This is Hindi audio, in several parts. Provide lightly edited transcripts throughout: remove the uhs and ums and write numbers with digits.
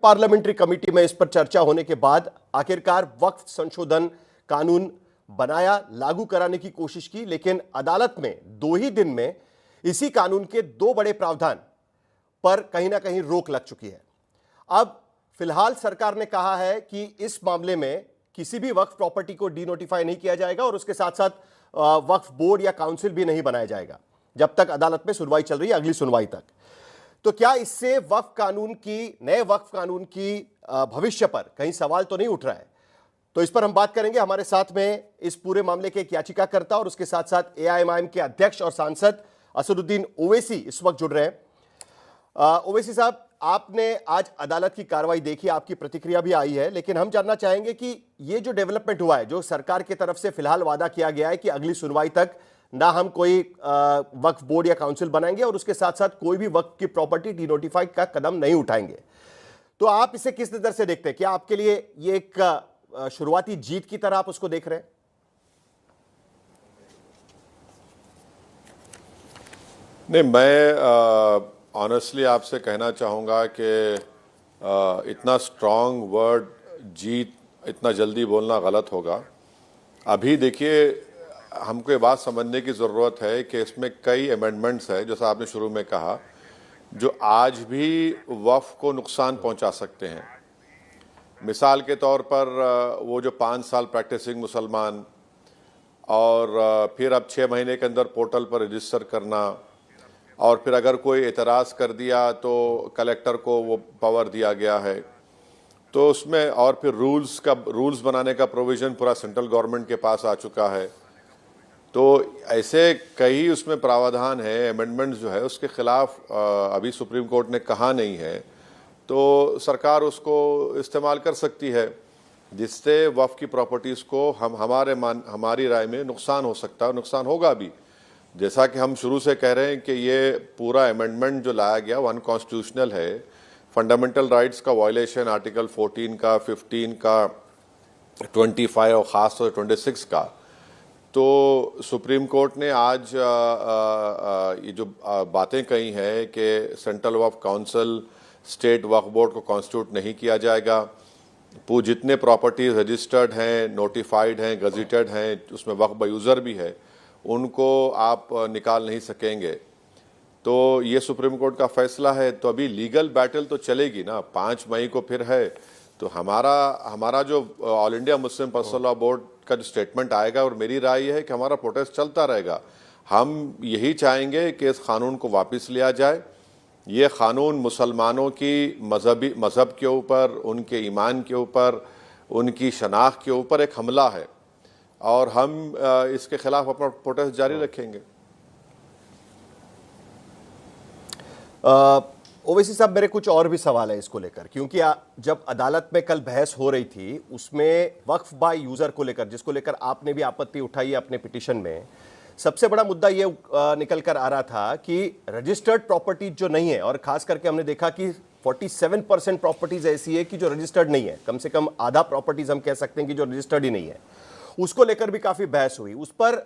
पार्लियामेंट्री कमेटी में इस पर चर्चा होने के बाद आखिरकार वक्फ संशोधन कानून बनाया, लागू कराने की कोशिश की, लेकिन अदालत में 2 ही दिन में इसी कानून के 2 बड़े प्रावधान पर कहीं ना कहीं रोक लग चुकी है। अब फिलहाल सरकार ने कहा है कि इस मामले में किसी भी वक्फ प्रॉपर्टी को डीनोटिफाई नहीं किया जाएगा और उसके साथ साथ वक्फ बोर्ड या काउंसिल भी नहीं बनाया जाएगा जब तक अदालत में सुनवाई चल रही है, अगली सुनवाई तक। तो क्या इससे नए वक्फ कानून की भविष्य पर कहीं सवाल तो नहीं उठ रहा है? तो इस पर हम बात करेंगे। हमारे साथ में इस पूरे मामले के एक याचिकाकर्ता और उसके साथ साथ एआईएमआईएम के अध्यक्ष और सांसद असदुद्दीन ओवैसी इस वक्त जुड़ रहे हैं। ओवैसी साहब, आपने आज अदालत की कार्रवाई देखी, आपकी प्रतिक्रिया भी आई है, लेकिन हम जानना चाहेंगे कि ये जो डेवलपमेंट हुआ है, जो सरकार की तरफ से फिलहाल वादा किया गया है कि अगली सुनवाई तक ना हम कोई वक्फ बोर्ड या काउंसिल बनाएंगे और उसके साथ साथ कोई भी वक्फ की प्रॉपर्टी डीनोटिफाई का कदम नहीं उठाएंगे, तो आप इसे किस नजर से देखते हैं? क्या आपके लिए ये एक शुरुआती जीत की तरह आप उसको देख रहे हैं? नहीं, मैं ऑनेस्टली आपसे कहना चाहूँगा कि इतना स्ट्रांग वर्ड जीत इतना जल्दी बोलना गलत होगा। अभी देखिए, हमको ये बात समझने की ज़रूरत है कि इसमें कई अमेंडमेंट्स है, जैसा आपने शुरू में कहा, जो आज भी वक्फ को नुकसान पहुंचा सकते हैं। मिसाल के तौर पर वो जो 5 साल प्रैक्टिसिंग मुसलमान और फिर अब 6 महीने के अंदर पोर्टल पर रजिस्टर करना, और फिर अगर कोई एतराज़ कर दिया तो कलेक्टर को वो पावर दिया गया है, तो उसमें और फिर रूल्स बनाने का प्रोविज़न पूरा सेंट्रल गवर्नमेंट के पास आ चुका है। तो ऐसे कई उसमें प्रावधान है, अमेंडमेंट्स जो है उसके खिलाफ अभी सुप्रीम कोर्ट ने कहा नहीं है, तो सरकार उसको इस्तेमाल कर सकती है, जिससे वक्फ की प्रॉपर्टीज़ को हमारी राय में नुकसान हो सकता है, नुकसान होगा भी। जैसा कि हम शुरू से कह रहे हैं कि ये पूरा अमेंडमेंट जो लाया गया वो अनकॉन्स्टिट्यूशनल है, फंडामेंटल राइट्स का वायलेशन आर्टिकल 14 का, 15 का, 25 और ख़ास तौर से 26 का। तो सुप्रीम कोर्ट ने आज ये जो बातें कही हैं कि सेंट्रल वक्फ काउंसिल, स्टेट वक्फ बोर्ड को कॉन्स्टिट्यूट नहीं किया जाएगा, जितने प्रॉपर्टीज रजिस्टर्ड हैं, नोटिफाइड हैं, गजेटेड हैं, उसमें वक्फ बाय यूज़र भी है, उनको आप निकाल नहीं सकेंगे। तो ये सुप्रीम कोर्ट का फैसला है। तो अभी लीगल बैटल तो चलेगी ना, 5 मई को फिर है। तो हमारा जो all India Muslim personal law board का जो स्टेटमेंट आएगा, और मेरी राय यह है कि हमारा प्रोटेस्ट चलता रहेगा। हम यही चाहेंगे कि इस कानून को वापस लिया जाए। ये कानून मुसलमानों की मज़हब के ऊपर, उनके ईमान के ऊपर, उनकी शनाख्त के ऊपर एक हमला है, और हम इसके खिलाफ अपना प्रोटेस्ट जारी रखेंगे। ओवैसी साहब, मेरे कुछ और भी सवाल है इसको लेकर, क्योंकि जब अदालत में कल बहस हो रही थी, उसमें वक्फ बाय यूजर को लेकर, जिसको लेकर आपने भी आपत्ति उठाई है अपने पिटीशन में, सबसे बड़ा मुद्दा ये निकल कर आ रहा था कि रजिस्टर्ड प्रॉपर्टीज जो नहीं है, और खास करके हमने देखा कि 47% प्रॉपर्टीज ऐसी है कि जो रजिस्टर्ड नहीं है, कम से कम आधा प्रॉपर्टीज हम कह सकते हैं कि जो रजिस्टर्ड ही नहीं है, उसको लेकर भी काफी बहस हुई। उस पर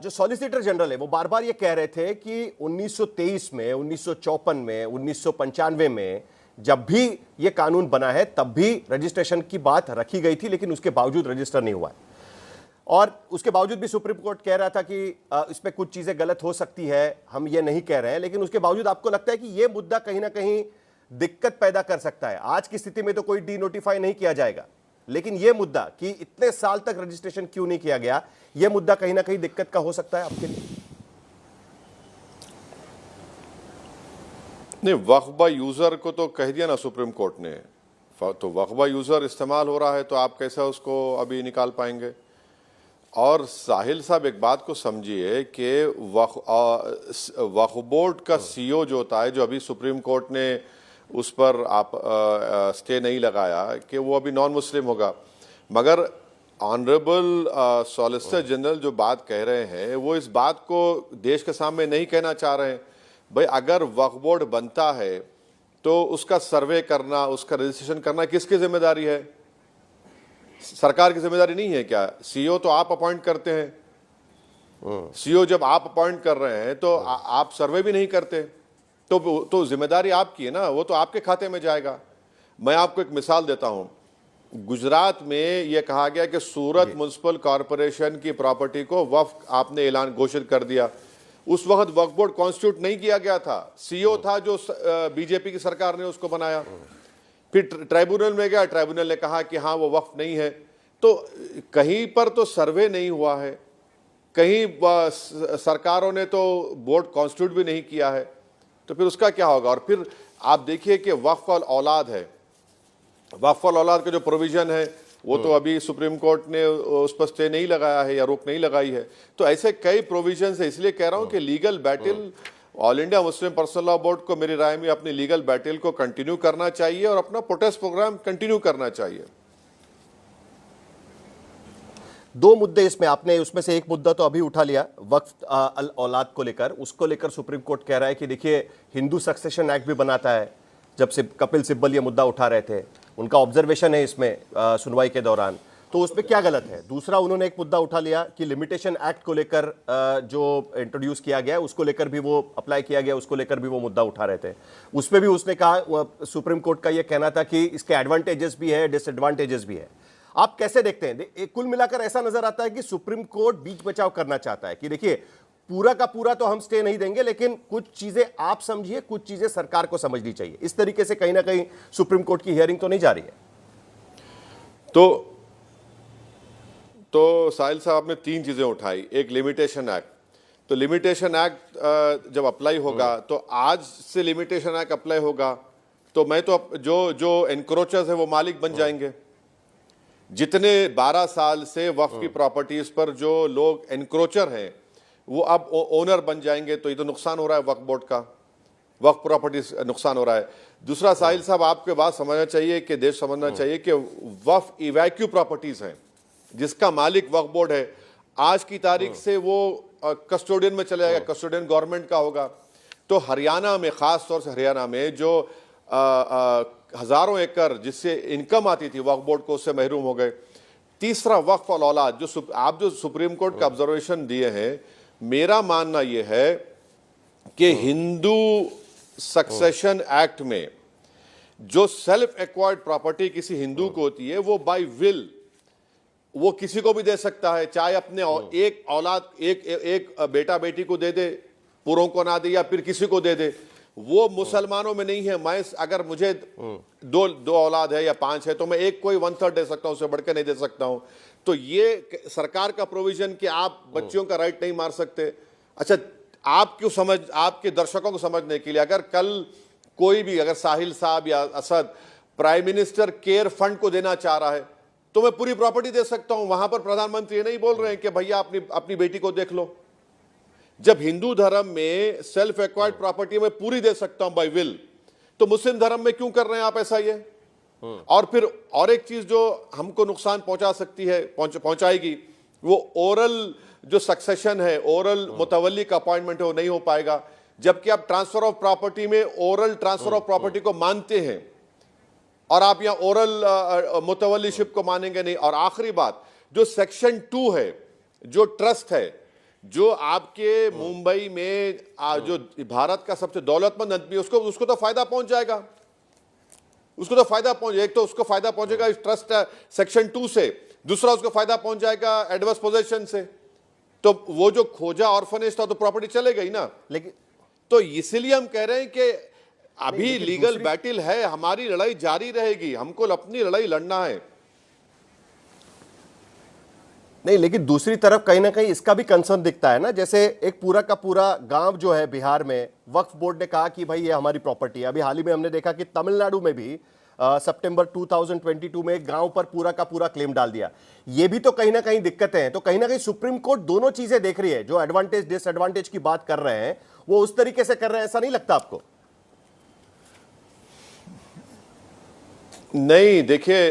जो सॉलिसिटर जनरल है वो बार बार ये कह रहे थे कि 1923 में, 1954 में, 1995 में जब भी ये कानून बना है तब भी रजिस्ट्रेशन की बात रखी गई थी, लेकिन उसके बावजूद रजिस्टर नहीं हुआ है। और उसके बावजूद भी सुप्रीम कोर्ट कह रहा था कि इसमें कुछ चीजें गलत हो सकती है, हम ये नहीं कह रहे हैं, लेकिन उसके बावजूद आपको लगता है कि ये मुद्दा कहीं ना कहीं दिक्कत पैदा कर सकता है। आज की स्थिति में तो कोई डीनोटिफाई नहीं किया जाएगा, लेकिन यह मुद्दा कि इतने साल तक रजिस्ट्रेशन क्यों नहीं किया गया, यह मुद्दा कहीं ना कहीं दिक्कत का हो सकता है आपके लिए? नहीं, वक्फ बाय यूज़र को तो कह दिया ना सुप्रीम कोर्ट ने, तो वक्फ बाय यूज़र इस्तेमाल हो रहा है, तो आप कैसे उसको अभी निकाल पाएंगे? और साहिल साहब, एक बात को समझिए कि वक्फ बोर्ड का सीईओ जो होता है, जो अभी सुप्रीम कोर्ट ने उस पर आप स्टे नहीं लगाया कि वो अभी नॉन मुस्लिम होगा, मगर ऑनरेबल सॉलिसिटर जनरल जो बात कह रहे हैं वो इस बात को देश के सामने नहीं कहना चाह रहे हैं। भाई, अगर वक्फ बोर्ड बनता है तो उसका सर्वे करना, उसका रजिस्ट्रेशन करना किसकी जिम्मेदारी है? सरकार की जिम्मेदारी नहीं है क्या? सीईओ तो आप अपॉइंट करते हैं। सीईओ जब आप अपॉइंट कर रहे हैं तो आप सर्वे भी नहीं करते, तो जिम्मेदारी आपकी है ना, वो तो आपके खाते में जाएगा। मैं आपको एक मिसाल देता हूं। गुजरात में यह कहा गया कि सूरत म्युनिसिपल कॉरपोरेशन की प्रॉपर्टी को वक्फ आपने ऐलान घोषित कर दिया। उस वक्त वक्फ बोर्ड कॉन्स्टिट्यूट नहीं किया गया था, सीओ था जो बीजेपी की सरकार ने उसको बनाया। फिर ट्राइब्यूनल में गया, ट्राइब्यूनल ने कहा कि हाँ वो वक्फ नहीं है। तो कहीं पर तो सर्वे नहीं हुआ है, कहीं सरकारों ने तो बोर्ड कॉन्स्टिट्यूट भी नहीं किया है, तो फिर उसका क्या होगा। और फिर आप देखिए कि वक्फ और औलाद है, वक्फ और औलाद का जो प्रोविजन है वो तो अभी सुप्रीम कोर्ट ने उस पर स्टे नहीं लगाया है या रोक नहीं लगाई है। तो ऐसे कई प्रोविजन है, इसलिए कह रहा हूं कि legal battle all India Muslim personal law board को मेरी राय में अपनी लीगल बैटल को कंटिन्यू करना चाहिए और अपना प्रोटेस्ट प्रोग्राम कंटिन्यू करना चाहिए। दो मुद्दे इसमें आपने, उसमें से एक मुद्दा तो अभी उठा लिया वक्फ अल औलाद को लेकर, उसको लेकर सुप्रीम कोर्ट कह रहा है कि देखिए हिंदू सक्सेशन एक्ट भी बनाता है। जब से कपिल सिब्बल ये मुद्दा उठा रहे थे, उनका ऑब्जर्वेशन है इसमें सुनवाई के दौरान, तो उसमें क्या गलत है। दूसरा उन्होंने एक मुद्दा उठा लिया कि लिमिटेशन एक्ट को लेकर जो इंट्रोड्यूस किया गया उसको लेकर भी वो अप्लाई किया गया, उसको लेकर भी वो मुद्दा उठा रहे थे। उसमें भी उसने कहा, सुप्रीम कोर्ट का ये कहना था कि इसके एडवांटेजेस भी है, डिसएडवांटेजेस भी है। आप कैसे देखते हैं? कुल मिलाकर ऐसा नजर आता है कि सुप्रीम कोर्ट बीच बचाव करना चाहता है कि देखिए पूरा का पूरा तो हम स्टे नहीं देंगे, लेकिन कुछ चीजें आप समझिए, कुछ चीजें सरकार को समझनी चाहिए। इस तरीके से कहीं ना कहीं सुप्रीम कोर्ट की हियरिंग तो नहीं जा रही है। तो साहिल साहब आपने तीन चीजें उठाई। एक लिमिटेशन एक्ट, तो लिमिटेशन एक्ट जब अप्लाई होगा तो आज से लिमिटेशन एक्ट अप्लाई होगा तो मैं तो जो एनक्रोचर्स है वो मालिक बन जाएंगे। जितने 12 साल से वक्फ की प्रॉपर्टीज पर जो लोग एनक्रोचर हैं वो अब ओनर बन जाएंगे, तो ये तो नुकसान हो रहा है वक्फ बोर्ड का, वक्फ प्रॉपर्टीज नुकसान हो रहा है। दूसरा साहिल साहब आपके बात समझना चाहिए कि देश समझना चाहिए कि वक्फ इवैक्यू प्रॉपर्टीज हैं जिसका मालिक वक्फ बोर्ड है, आज की तारीख से वो कस्टोडियन में चले जाएगा, कस्टोडियन गवर्नमेंट का होगा। तो हरियाणा में, खास तौर से हरियाणा में जो हजारों एकड़ जिससे इनकम आती थी वक्फ बोर्ड को, उससे महरूम हो गए। तीसरा वक्फ और औलाद, जो सुप्रीम कोर्ट का ऑब्जर्वेशन दिए हैं, मेरा मानना यह है कि हिंदू सक्सेशन एक्ट में जो सेल्फ एक्वायर्ड प्रॉपर्टी किसी हिंदू को होती है वो बाय विल वो किसी को भी दे सकता है, चाहे अपने एक औलाद एक बेटा बेटी को दे दे, पूरों को ना दे, या फिर किसी को दे दे। वो मुसलमानों में नहीं है। मैं अगर मुझे दो औलाद है या 5 है तो मैं एक कोई 1/3 दे सकता हूं, उससे बढ़कर नहीं दे सकता हूं। तो ये सरकार का प्रोविजन कि आप बच्चियों का राइट नहीं मार सकते। अच्छा, आपके दर्शकों को समझने के लिए, अगर कल कोई भी, अगर साहिल साहब या Asad prime minister care fund को देना चाह रहा है तो मैं पूरी प्रॉपर्टी दे सकता हूं। वहां पर प्रधानमंत्री ये नहीं बोल रहे हैं कि भैया अपनी बेटी को देख लो। जब हिंदू धर्म में सेल्फ एक्वायर्ड प्रॉपर्टी में पूरी दे सकता हूं बाय विल, तो मुस्लिम धर्म में क्यों कर रहे हैं आप ऐसा? ये और फिर और एक चीज जो हमको नुकसान पहुंचा सकती है, पहुंचाएगी, वो ओरल जो सक्सेशन है, ओरल मुतवल्ली का अपॉइंटमेंट है, वो नहीं हो पाएगा। जबकि आप ट्रांसफर ऑफ प्रॉपर्टी में ओरल ट्रांसफर ऑफ प्रॉपर्टी को मानते हैं और आप यहां ओरल मुतवल्लीशिप को मानेंगे नहीं। और आखिरी बात, जो सेक्शन 2 है, जो ट्रस्ट है, जो आपके मुंबई में जो भारत का सबसे दौलतमंद आदमी, उसको तो फायदा पहुंच जाएगा, उसको तो फायदा पहुंच, एक तो उसको फायदा पहुंचेगा इस ट्रस्ट सेक्शन 2 से, दूसरा उसको फायदा पहुंच जाएगा एडवर्स पोजेशन से। तो वो जो खोजा ऑर्फनेज था तो प्रॉपर्टी चलेगा ही ना। लेकिन तो इसलिए हम कह रहे हैं कि अभी लीगल बैटल है, हमारी लड़ाई जारी रहेगी, हमको अपनी लड़ाई लड़ना है। नहीं, लेकिन दूसरी तरफ कहीं ना कहीं इसका भी कंसर्न दिखता है ना। जैसे एक पूरा का पूरा गांव जो है बिहार में, वक्फ बोर्ड ने कहा कि भाई ये हमारी प्रॉपर्टी है। अभी हाल ही में हमने देखा कि तमिलनाडु में भी सितंबर 2022 में एक गांव पर पूरा का पूरा क्लेम डाल दिया। ये भी तो कहीं ना कहीं दिक्कतें हैं। तो कहीं ना कहीं सुप्रीम कोर्ट दोनों चीजें देख रही है। जो एडवांटेज डिसएडवांटेज की बात कर रहे हैं वो उस तरीके से कर रहे हैं, ऐसा नहीं लगता आपको? नहीं, देखिए,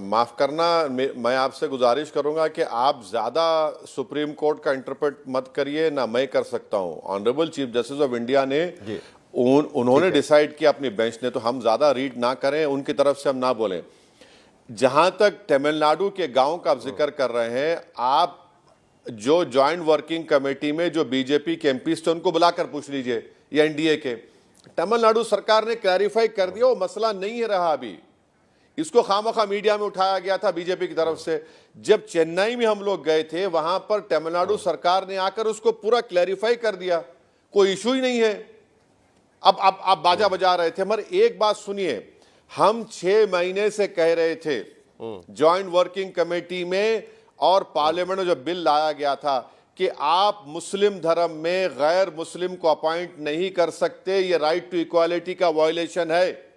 माफ करना, मैं आपसे गुजारिश करूंगा कि आप ज्यादा सुप्रीम कोर्ट का इंटरप्रेट मत करिए, ना मैं कर सकता हूं। Honourable chief justice of India ने उन्होंने डिसाइड किया अपनी बेंच ने, तो हम ज्यादा रीड ना करें, उनकी तरफ से हम ना बोलें। जहां तक तमिलनाडु के गांव का आप जिक्र कर रहे हैं, आप जो ज्वाइंट वर्किंग कमेटी में जो बीजेपी के एमपीज थे उनको बुलाकर पूछ लीजिए, या एनडीए के, तमिलनाडु सरकार ने क्लैरिफाई कर दिया, वो मसला नहीं है रहा अभी। इसको खामखा मीडिया में उठाया गया था बीजेपी की तरफ से। जब चेन्नई में हम लोग गए थे, वहां पर तमिलनाडु सरकार ने आकर उसको पूरा क्लैरिफाई कर दिया, कोई इशू ही नहीं है। अब आप बाजा बजा रहे थे, मगर एक बात सुनिए, हम 6 महीने से कह रहे थे जॉइंट वर्किंग कमेटी में और पार्लियामेंट में जब बिल लाया गया था कि आप मुस्लिम धर्म में गैर मुस्लिम को अपॉइंट नहीं कर सकते, ये राइट टू इक्वालिटी का वायलेशन है।